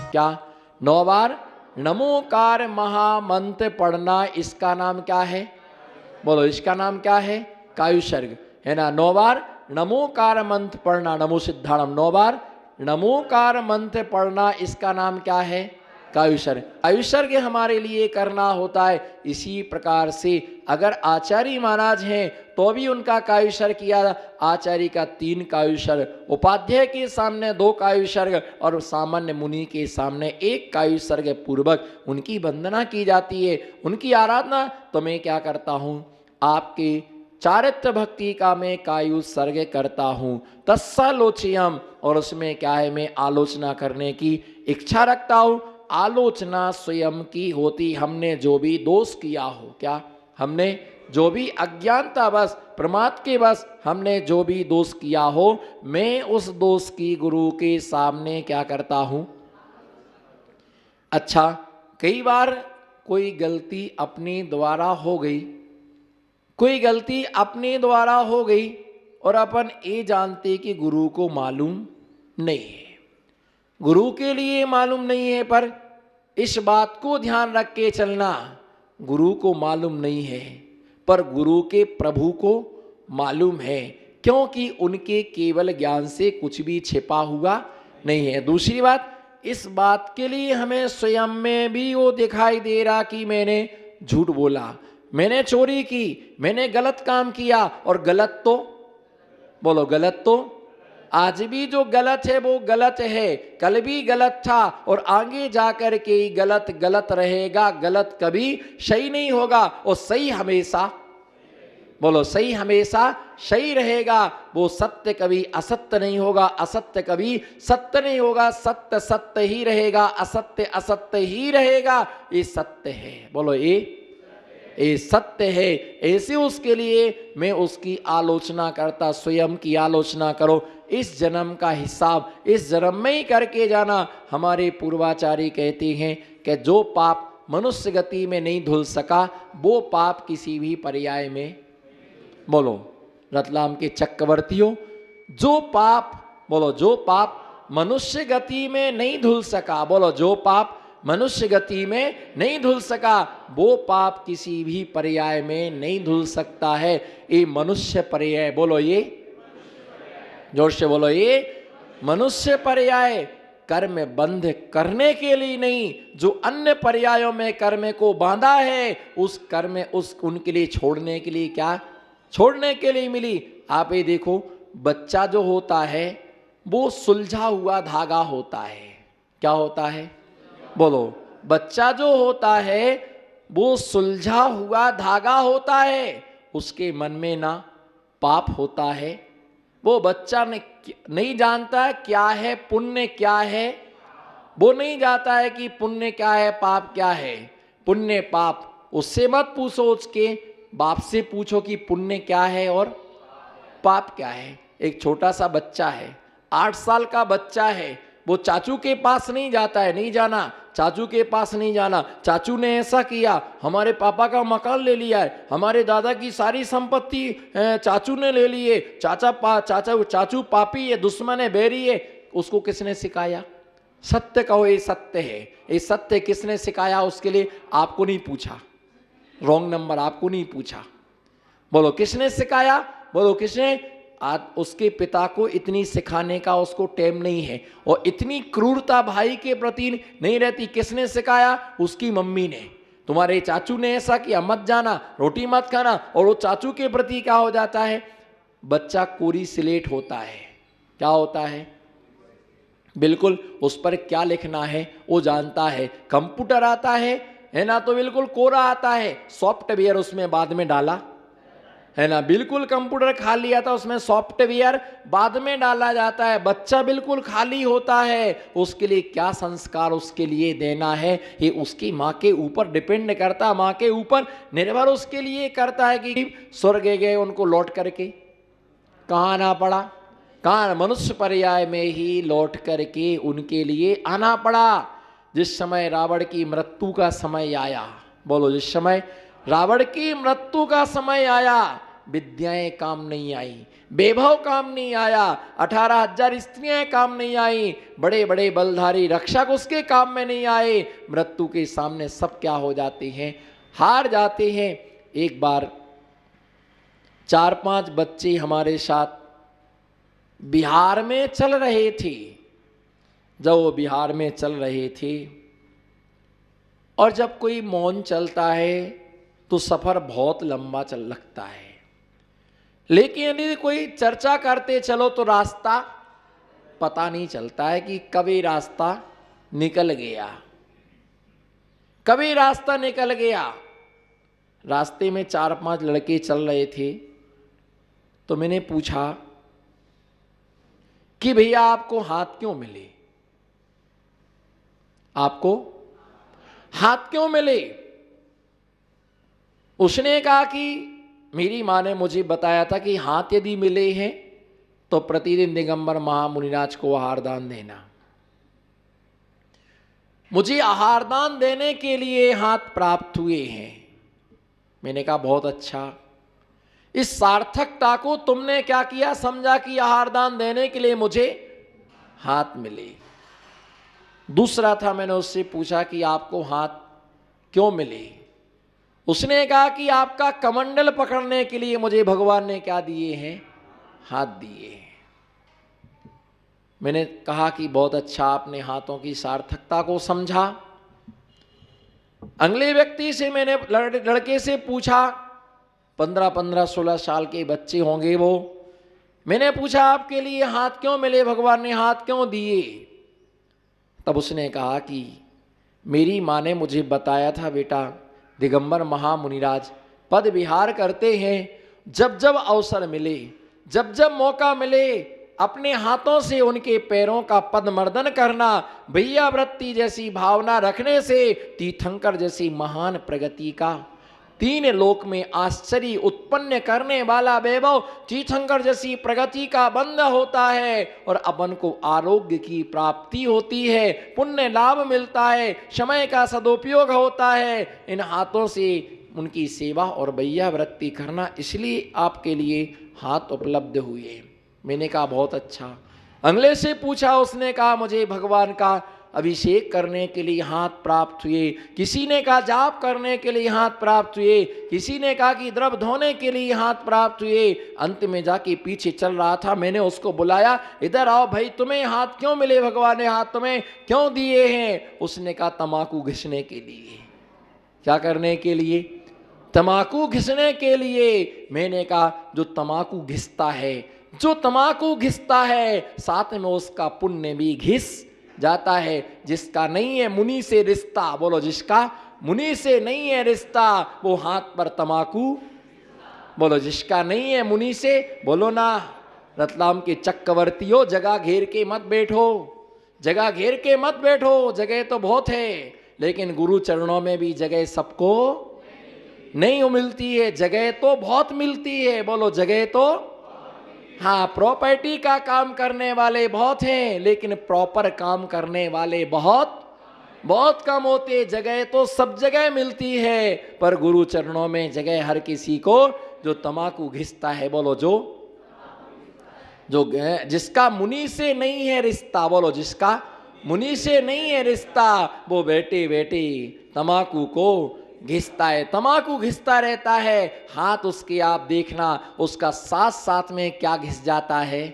क्या? 9 बार नमोकार महामंत्र पढ़ना, इसका नाम क्या है? बोलो, इसका नाम क्या है? कायुसर्ग, है ना। 9 बार नमोकार मंत्र पढ़ना, नमो सिद्धाणम, 9 बार नमोकार मंत्र पढ़ना, इसका नाम क्या है? कायुसर्ग। कायुसर्ग हमारे लिए करना होता है। इसी प्रकार से अगर आचार्य महाराज हैं तो भी उनका कायुसर्ग किया, आचार्य का 3 कायुसर्ग, उपाध्याय के सामने 2 कायुसर्ग और सामान्य मुनि के सामने 1 कायुसर्ग पूर्वक उनकी वंदना की जाती है, उनकी आराधना। तो मैं क्या करता हूँ, आपके चारित्र भक्ति का मैं कायुसर्ग करता हूँ, तत्सालोच्यम, और उसमें क्या है, मैं आलोचना करने की इच्छा रखता हूँ। आलोचना स्वयं की होती, हमने जो भी दोष किया हो, क्या? हमने जो भी अज्ञानता बस, प्रमाद के बस हमने जो भी दोष किया हो, मैं उस दोष की गुरु के सामने क्या करता हूँ? अच्छा, कई बार कोई गलती अपने द्वारा हो गई, कोई गलती अपने द्वारा हो गई और अपन ये जानते कि गुरु को मालूम नहीं है, गुरु के लिए मालूम नहीं है, पर इस बात को ध्यान रख के चलना, गुरु को मालूम नहीं है पर गुरु के प्रभु को मालूम है, क्योंकि उनके केवल ज्ञान से कुछ भी छिपा हुआ नहीं है। दूसरी बात, इस बात के लिए हमें स्वयं में भी वो दिखाई दे रहा कि मैंने झूठ बोला, मैंने चोरी की, मैंने गलत काम किया, और गलत तो बोलो, गलत तो आज भी जो गलत है वो गलत है, कल भी गलत था और आगे जाकर के गलत गलत रहेगा, गलत कभी सही नहीं होगा, और सही हमेशा बोलो, सही हमेशा सही रहेगा। वो सत्य कभी असत्य नहीं होगा, असत्य कभी सत्य नहीं होगा, सत्य सत्य ही रहेगा, असत्य असत्य ही रहेगा। ये सत्य है, बोलो, ये सत्य है। ऐसे उसके लिए मैं उसकी आलोचना करता, स्वयं की आलोचना करो। इस जन्म का हिसाब इस जन्म में ही करके जाना। हमारे पूर्वाचार्य कहते हैं कि जो पाप मनुष्य गति में नहीं धुल सका, वो पाप किसी भी पर्याय में, बोलो रतलाम के चक्रवर्तियों, जो पाप, बोलो, जो पाप मनुष्य गति में नहीं धुल सका, बोलो, जो पाप मनुष्य गति में नहीं धुल सका, वो पाप किसी भी पर्याय में नहीं धुल सकता है। ये मनुष्य पर्याय, बोलो, ये जोर से बोलो, ये मनुष्य पर्याय कर्म बंध करने के लिए नहीं, जो अन्य पर्यायों में कर्म को बांधा है, उस कर्म उनके लिए छोड़ने के लिए, क्या छोड़ने के लिए मिली। आप ये देखो, बच्चा जो होता है वो सुलझा हुआ धागा होता है। क्या होता है, बोलो, बच्चा जो होता है वो सुलझा हुआ धागा होता है। उसके मन में ना पाप होता है, वो बच्चा नहीं जानता है क्या है पुण्य क्या है, वो नहीं जानता है कि पुण्य क्या है पाप क्या है। पुण्य पाप उससे मत पूछो, उसके बाप से पूछो कि पुण्य क्या है और पाप क्या है। एक छोटा सा बच्चा है, 8 साल का बच्चा है, वो चाचू के पास नहीं जाता है, नहीं जाना, चाचू के पास नहीं जाना। चाचू ने ऐसा किया, हमारे पापा का मकान ले लिया है, हमारे दादा की सारी संपत्ति चाचू ने ले ली है, चाचू पापी है, दुश्मन है, बैरी है। उसको किसने सिखाया? सत्य कहो, ये सत्य है। ये सत्य किसने सिखाया? उसके लिए आपको नहीं पूछा, रॉन्ग नंबर, आपको नहीं पूछा। बोलो, किसने सिखाया? बोलो, किसने? आज उसके पिता को इतनी सिखाने का उसको टाइम नहीं है, और इतनी क्रूरता भाई के प्रति नहीं रहती। किसने सिखाया? उसकी मम्मी ने। तुम्हारे चाचू ने ऐसा किया, मत जाना, रोटी मत खाना, और वो चाचू के प्रति क्या हो जाता है? बच्चा कोरी स्लेट होता है। क्या होता है? बिल्कुल उस पर क्या लिखना है वो जानता है। कंप्यूटर आता है ना, तो बिल्कुल कोरा आता है, सॉफ्टवेयर उसमें बाद में डाला है ना। बिल्कुल कंप्यूटर खाली आता है, उसमें सॉफ्टवेयर बाद में डाला जाता है। बच्चा बिल्कुल खाली होता है, उसके लिए क्या संस्कार उसके लिए देना है ये उसकी माँ के ऊपर डिपेंड करता है, माँ के ऊपर निर्भर उसके लिए करता है कि स्वर्ग गए उनको लौट करके कहाँ आना पड़ा? कहाँ? मनुष्य पर्याय में ही लौट करके उनके लिए आना पड़ा। जिस समय रावण की मृत्यु का समय आया, बोलो, जिस समय रावण की मृत्यु का समय आया, विद्याएं काम नहीं आई, वैभव काम नहीं आया, 18,000 स्त्रियां काम नहीं आई, बड़े बड़े बलधारी रक्षक उसके काम में नहीं आए। मृत्यु के सामने सब क्या हो जाते हैं, हार जाते हैं। एक बार 4-5 बच्चे हमारे साथ बिहार में चल रहे थे। जब वो बिहार में चल रहे थे और जब कोई मौन चलता है तो सफर बहुत लंबा चल लगता है, लेकिन यदि कोई चर्चा करते चलो तो रास्ता पता नहीं चलता है कि कब ये रास्ता निकल गया, कभी रास्ता निकल गया। रास्ते में 4-5 लड़के चल रहे थे तो मैंने पूछा कि भैया आपको हाथ क्यों मिले, आपको हाथ क्यों मिले। उसने कहा कि मेरी माँ ने मुझे बताया था कि हाथ यदि मिले हैं तो प्रतिदिन दिगंबर महामुनिराज को आहार दान देना। मुझे आहार दान देने के लिए हाथ प्राप्त हुए हैं। मैंने कहा बहुत अच्छा, इस सार्थकता को तुमने क्या किया, समझा कि आहार दान देने के लिए मुझे हाथ मिले। दूसरा था, मैंने उससे पूछा कि आपको हाथ क्यों मिले। उसने कहा कि आपका कमंडल पकड़ने के लिए मुझे भगवान ने क्या दिए हैं, हाथ दिए हैं। मैंने कहा कि बहुत अच्छा, आपने हाथों की सार्थकता को समझा। अगले व्यक्ति से मैंने लड़के से पूछा, 15-16 साल के बच्चे होंगे वो। मैंने पूछा आपके लिए हाथ क्यों मिले, भगवान ने हाथ क्यों दिए। तब उसने कहा कि मेरी माँ ने मुझे बताया था बेटा, दिगंबर महामुनिराज पद विहार करते हैं, जब जब अवसर मिले, जब जब मौका मिले, अपने हाथों से उनके पैरों का पद्मर्दन करना, भैया वृत्ति जैसी भावना रखने से तीर्थंकर जैसी महान प्रगति का, 3 लोक में आश्चर्य उत्पन्न करने वाला वैभव तीर्थंकर जैसी प्रगति का बंध होता है और अपन को आरोग्य की प्राप्ति होती है, पुण्य लाभ मिलता है, समय का सदुपयोग होता है। इन हाथों से उनकी सेवा और भैया वृत्ति करना, इसलिए आपके लिए हाथ उपलब्ध हुए। मैंने कहा बहुत अच्छा। अगले से पूछा, उसने कहा मुझे भगवान का अभिषेक करने के लिए हाथ प्राप्त हुए, किसी ने कहा जाप करने के लिए हाथ प्राप्त हुए, किसी ने कहा कि द्रव धोने के लिए हाथ प्राप्त हुए। अंत में जाके पीछे चल रहा था, मैंने उसको बुलाया, इधर आओ भाई, तुम्हें हाथ क्यों मिले, भगवान ने हाथ तुम्हें क्यों दिए हैं। उसने कहा तंबाकू घिसने के लिए। क्या करने के लिए, तंबाकू घिसने के लिए। मैंने कहा जो तंबाकू घिसता है, जो तंबाकू घिसता है, साथ में उसका पुण्य भी घिस जाता है। जिसका नहीं है मुनि से रिश्ता, बोलो जिसका मुनि से नहीं है रिश्ता, वो हाथ पर तंबाकू, बोलो जिसका नहीं है मुनि से, बोलो ना। रतलाम के चक्रवर्तियों, जगह घेर के मत बैठो, जगह घेर के मत बैठो, जगह तो बहुत है, लेकिन गुरु चरणों में भी जगह सबको नहीं मिलती है, जगह तो बहुत मिलती है, बोलो जगह तो। हाँ, प्रॉपर्टी का काम करने वाले बहुत हैं, लेकिन प्रॉपर काम करने वाले बहुत बहुत कम होते। जगह तो सब जगह मिलती है, पर गुरु चरणों में जगह हर किसी को। जो तंबाकू घिसता है, बोलो जो जिसका मुनि से नहीं है रिश्ता, बोलो जिसका मुनि से नहीं है रिश्ता, वो बेटे बेटे तंबाकू को घिसता है, तंबाकू घिसता रहता है। हाथ उसके आप देखना, उसका साथ साथ में क्या घिस जाता है,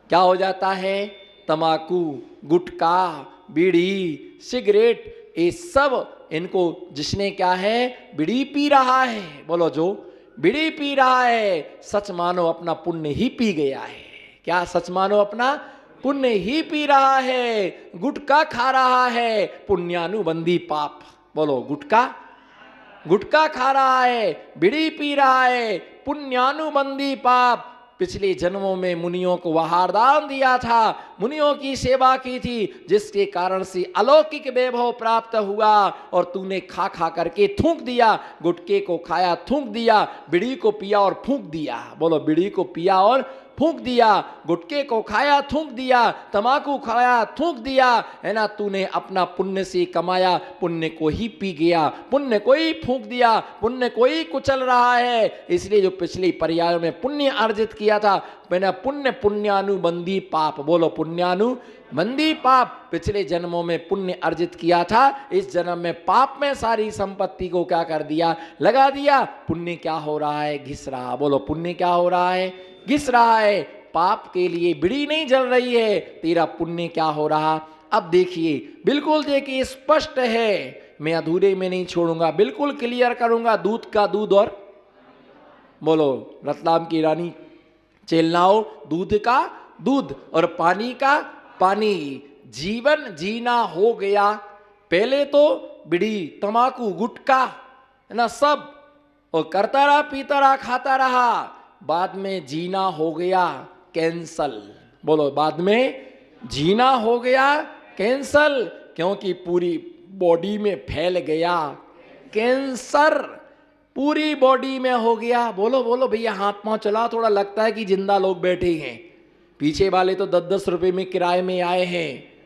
क्या हो जाता है, तंबाकू, गुटखा, बीड़ी, सिगरेट, ये सब इनको जिसने क्या है, बीड़ी पी रहा है, बोलो जो बीड़ी पी रहा है, सच मानो अपना पुण्य ही पी गया है। क्या सच मानो अपना पुण्य ही पी रहा है। गुटखा खा रहा है, पुण्यानुबंधी पाप, बोलो गुटखा खा रहा है, बीड़ी पी रहा है, पुण्यानुबंधी पाप। पिछले जन्मों में मुनियों को आहार दान दिया था, मुनियों की सेवा की थी, जिसके कारण से अलौकिक वैभव प्राप्त हुआ, और तूने खा खा करके थूक दिया। गुटखे को खाया, थूक दिया, बीड़ी को पिया और फूंक दिया, बोलो बीड़ी को पिया और फूंक दिया, गुटखे को खाया थूक दिया, तमाकू खाया थूक दिया, है ना, तूने अपना पुण्य से कमाया, पुण्य को ही पी गया, पुण्य को ही फूंक दिया, पुण्य को ही कुचल रहा है। इसलिए जो पिछले पर्यायों में पुण्य अर्जित किया था, मैंने पुण्य पुण्यानुबंधी पाप, बोलो पुण्यानुबंधी पाप, पिछले जन्मों में पुण्य अर्जित किया था, इस जन्म में पाप में सारी संपत्ति को क्या कर दिया, लगा दिया। पुण्य क्या हो रहा है, घिस रहा, बोलो पुण्य क्या हो रहा है, घिस रहा है। पाप के लिए बीड़ी नहीं जल रही है, तेरा पुण्य क्या हो रहा। अब देखिए, बिल्कुल देखिए, स्पष्ट है, मैं अधूरे में नहीं छोड़ूंगा, बिल्कुल क्लियर करूंगा। दूध का दूध और, बोलो रतलाम की रानी चेलनाओ, दूध का दूध और पानी का पानी। जीवन जीना हो गया, पहले तो बीड़ी तमाकू गुटखा है ना सब, और करता रहा, पीता रहा, खाता रहा। बाद में जीना हो गया कैंसल, बोलो बाद में जीना हो गया कैंसल, क्योंकि पूरी बॉडी में फैल गया कैंसर, पूरी बॉडी में हो गया। बोलो बोलो भैया, हाथ पांव चला, थोड़ा लगता है कि जिंदा लोग बैठे हैं, पीछे वाले तो 10-10 रुपए में किराए में आए हैं,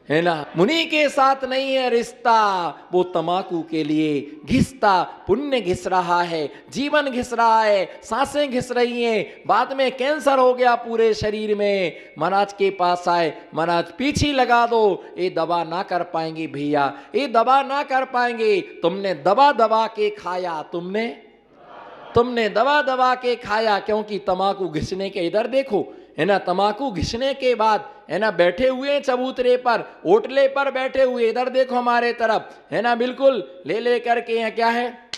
है ना। मुनि के साथ नहीं है रिश्ता, वो तमाकू के लिए घिसता, पुण्य घिस रहा है, जीवन घिस रहा है, सांसें घिस रही हैं, बाद में कैंसर हो गया पूरे शरीर में। महाराज के पास आए, महाराज पीछे लगा दो, ये दवा ना कर पाएंगे भैया, ये दवा ना कर पाएंगे। तुमने दबा दबा के खाया, तुमने दबा दबा के खाया, क्योंकि तमाकू घिसने के, इधर देखो है ना, तमाकू घिसने के बाद है ना, बैठे हुए चबूतरे पर, ओटले पर बैठे हुए, इधर देखो हमारे तरफ, है ना, बिल्कुल ले करके यहाँ क्या है,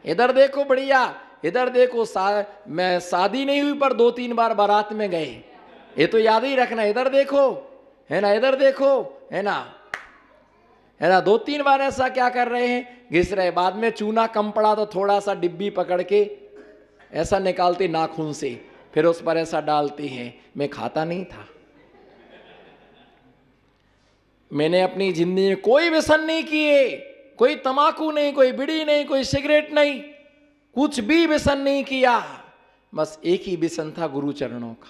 इधर देखो बढ़िया, इधर देखो। मैं शादी नहीं हुई पर 2-3 बार बारात में गए, ये तो याद ही रखना। इधर देखो, है ना, इधर देखो, है ना, 2-3 बार ऐसा क्या कर रहे हैं, घिस रहे। बाद में चूना कम पड़ा तो थोड़ा सा डिब्बी पकड़ के ऐसा निकालते नाखून से, फिर उस पर ऐसा डालते हैं। मैं खाता नहीं था, मैंने अपनी जिंदगी में कोई व्यसन नहीं किए, कोई तमाकू नहीं, कोई बीड़ी नहीं, कोई सिगरेट नहीं, कुछ भी व्यसन नहीं किया। बस एक ही व्यसन था, गुरु चरणों का,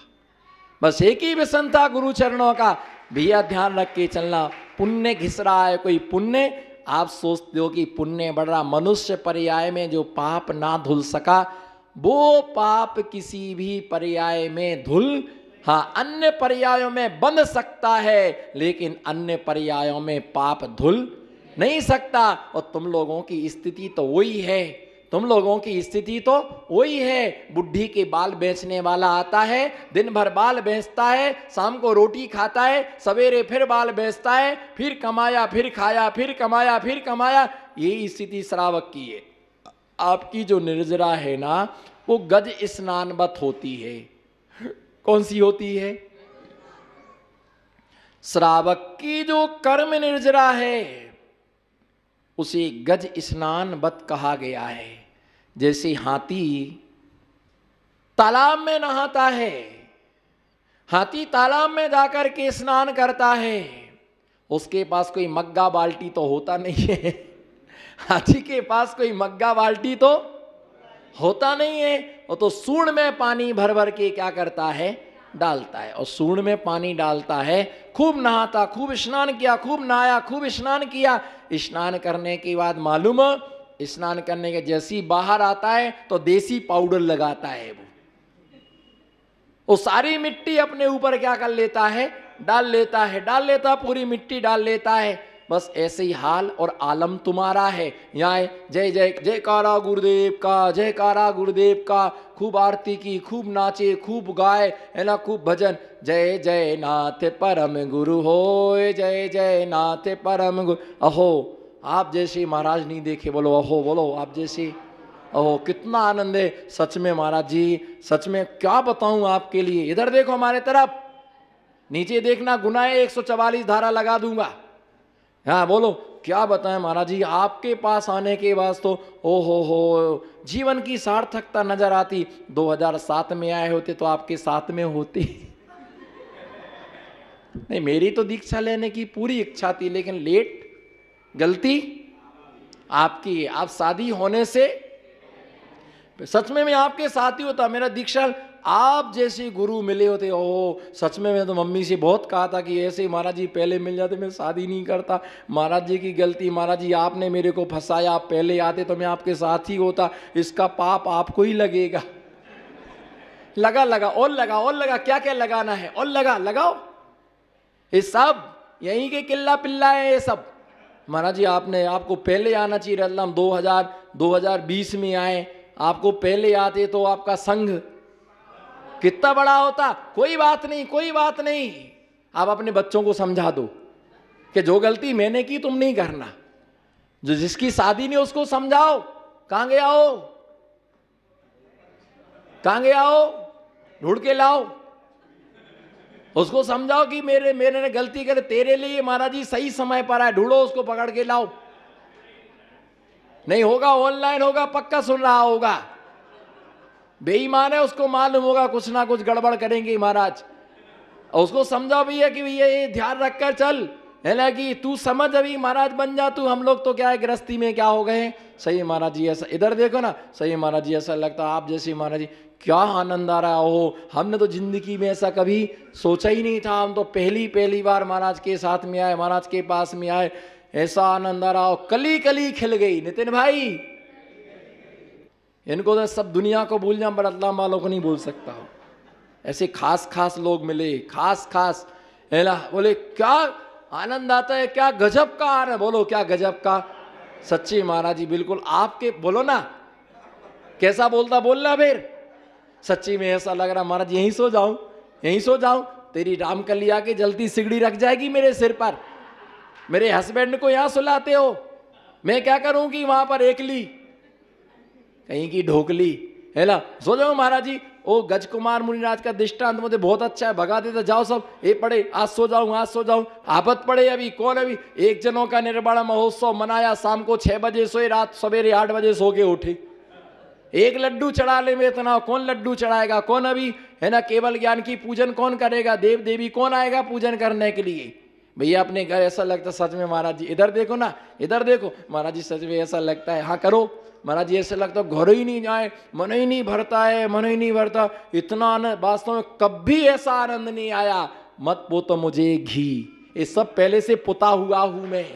बस एक ही व्यसन था, गुरु चरणों का। भैया ध्यान रख के चलना, पुण्य घिस रहा है कोई पुण्य, आप सोचते हो कि पुण्य बढ़ रहा, मनुष्य पर्याय में जो पाप ना धुल सका, वो पाप किसी भी पर्याय में धुल, हाँ अन्य पर्यायों में बंध सकता है, लेकिन अन्य पर्यायों में पाप धुल नहीं सकता। और तुम लोगों की स्थिति तो वही है, तुम लोगों की स्थिति तो वही है। बुढ़ी के बाल बेचने वाला आता है, दिन भर बाल बेचता है, शाम को रोटी खाता है, सवेरे फिर बाल बेचता है, फिर कमाया फिर खाया, फिर कमाया फिर कमाया। ये स्थिति श्रावक की है। आपकी जो निर्जरा है ना, वो गज स्नानवत होती है। कौन सी होती है? श्रावक की जो कर्म निर्जरा है उसे गज स्नानवत कहा गया है। जैसे हाथी तालाब में नहाता है, हाथी तालाब में जाकर के स्नान करता है, उसके पास कोई मग्गा बाल्टी तो होता नहीं है। हाथी के पास कोई मग्गा बाल्टी तो होता नहीं है, वो तो सूंड में पानी भर भर के क्या करता है, डालता है। और सूंड में पानी डालता है, खूब नहाता, खूब स्नान किया, खूब नहाया, खूब स्नान किया। स्नान करने के बाद मालूम, स्नान करने के जैसी बाहर आता है तो देसी पाउडर लगाता है। वो सारी मिट्टी अपने ऊपर क्या कर लेता है, डाल लेता, पूरी मिट्टी डाल लेता है। बस ऐसे ही हाल और आलम तुम्हारा है। यहाँ जय जय जयकारा गुरुदेव का, जयकारा गुरुदेव का, खूब आरती की, खूब नाचे, खूब गाए, है ना, खूब भजन। जय जय नाथ परम गुरु हो, जय जय नाथ परम गुरु। अहो आप जैसे महाराज नहीं देखे, बोलो अहो, बोलो आप जैसे। अहो कितना आनंद है सच में महाराज जी, सच में क्या बताऊं आपके लिए। इधर देखो हमारे तरफ, नीचे देखना, गुनाह 144 धारा लगा दूंगा। हाँ बोलो, क्या बताएं महाराज जी, आपके पास आने के बाद तो ओ हो जीवन की सार्थकता नजर आती। 2007 में आए होते तो आपके साथ में होते। नहीं, मेरी तो दीक्षा लेने की पूरी इच्छा थी, लेकिन लेट, गलती आपकी। आप शादी होने से सच में मैं आपके साथ ही होता। मेरा दीक्षा आप जैसे गुरु मिले होते। ओह सच में मैं तो मम्मी से बहुत कहा था कि ऐसे महाराज जी पहले मिल जाते, मैं शादी नहीं करता, महाराज जी की गलती, महाराज जी आपने मेरे को फंसाया, आप पहले आते तो मैं आपके साथ ही होता, इसका पाप आपको ही लगेगा। लगा लगा और लगा और लगा, क्या क्या लगाना है और लगा लगाओ। ये सब यहीं के किल्ला पिल्ला है ये सब। महाराज जी आपको पहले आना चाहिए, हम 2020 में आए, आपको पहले आते तो आपका संघ कितना बड़ा होता। कोई बात नहीं, कोई बात नहीं, आप अपने बच्चों को समझा दो कि जो गलती मैंने की तुम नहीं करना। जो जिसकी शादी नहीं उसको समझाओ, कहां गया हो, कहां गया हो, ढूंढ के लाओ, उसको समझाओ कि मेरे ने गलती करे, तेरे लिए महाराज जी सही समय पर आए, ढूंढो उसको, पकड़ के लाओ। नहीं होगा ऑनलाइन होगा, पक्का सुन रहा होगा, बेईमान है, उसको मालूम होगा कुछ ना कुछ गड़बड़ करेंगे महाराज। और उसको समझाओ भैया कि भैया ये ध्यान रखकर चल, है ना, कि तू समझ अभी महाराज बन जा तू। हम लोग तो क्या है गृहस्थी में क्या हो गए हैं। सही महाराज जी ऐसा, इधर देखो ना, सही महाराज जी ऐसा लगता आप जैसे महाराज जी, क्या आनंद आ रहा हो। हमने तो जिंदगी में ऐसा कभी सोचा ही नहीं था, हम तो पहली बार महाराज के साथ में आए, महाराज के पास में आए, ऐसा आनंद आ रहा हो, कली कली खिल गई। नितिन भाई इनको तो सब दुनिया को भूल जाऊं, पर अल्लाह वालों को नहीं भूल सकता हूं। ऐसे खास खास लोग मिले, खास है ना, बोले क्या आनंद आता है, क्या गजब का आ रहा है, बोलो क्या गजब का। सच्ची महाराज जी बिल्कुल आपके, बोलो ना कैसा बोलता, बोलना फिर। सच्ची में ऐसा लग रहा महाराज यहीं सो जाऊं, यहीं सो जाऊं, तेरी रामकली आके जलती सिगड़ी रख जाएगी मेरे सिर पर। मेरे हस्बैंड को यहां सुलाते हो, मैं क्या करूंगी वहां पर एकली, कहीं की ढोकली, है ना। सो जाओ महाराज जी। ओ गज कुमार मुनिराज का दृष्टांत मुझे बहुत अच्छा है, भगा देता जाओ सब, ये पड़े आज सो जाऊं, आज सो जाऊं, आपत पड़े अभी कौन। अभी एक जनों का निर्वाण महोत्सव मनाया, शाम को 6 बजे सोए, रात सवेरे 8 बजे सो के उठे। एक लड्डू चढ़ाने में इतना, कौन लड्डू चढ़ाएगा, कौन अभी, है ना, केवल ज्ञान की पूजन कौन करेगा, देव देवी कौन आएगा पूजन करने के लिए। भैया अपने घर ऐसा लगता सच में महाराज जी, इधर देखो ना, इधर देखो महाराज जी, सच में ऐसा लगता है, हाँ करो महाराज जी, ऐसा लगता है घर ही नहीं जाए, मन ही नहीं भरता है, मन ही नहीं भरता। इतना आनंद वास्तव में कभी ऐसा आनंद नहीं आया। मत पोतो मुझे घी, ये सब पहले से पुता हुआ हूं मैं,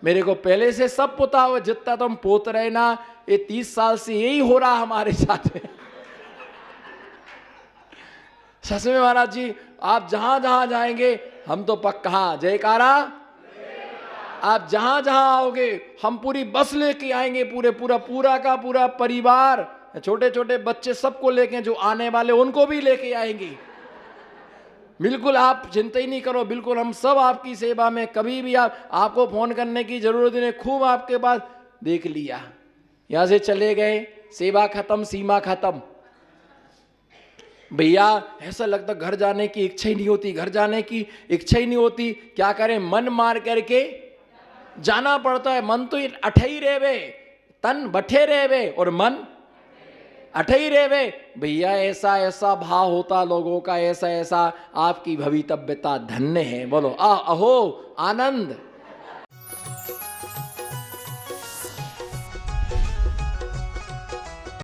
मेरे को पहले से सब पुता हुआ। जितना तुम पोत रहे ना, ये 30 साल से यही हो रहा हमारे साथ में। सच में महाराज जी, आप जहां जहां जाएंगे हम तो पक्का जयकारा, आप जहां जहां आओगे हम पूरी बस लेके आएंगे, पूरा का पूरा परिवार, छोटे छोटे बच्चे सबको लेके, जो आने वाले उनको भी लेके आएंगे। बिल्कुल आप चिंता ही नहीं करो, बिल्कुल हम सब आपकी सेवा में, कभी भी आपको फोन करने की जरूरत नहीं, खूब आपके पास। देख लिया यहां से चले गए, सेवा खत्म, सीमा खत्म। भैया ऐसा लगता घर जाने की इच्छा ही नहीं होती, घर जाने की इच्छा ही नहीं होती। क्या करें, मन मार करके जाना पड़ता है। मन तो अठई रेवे, तन बठे रेवे और मन अठई रेवे। भैया ऐसा ऐसा भाव होता लोगों का, ऐसा ऐसा। आपकी भवितव्यता धन्य है, बोलो अहो आनंद।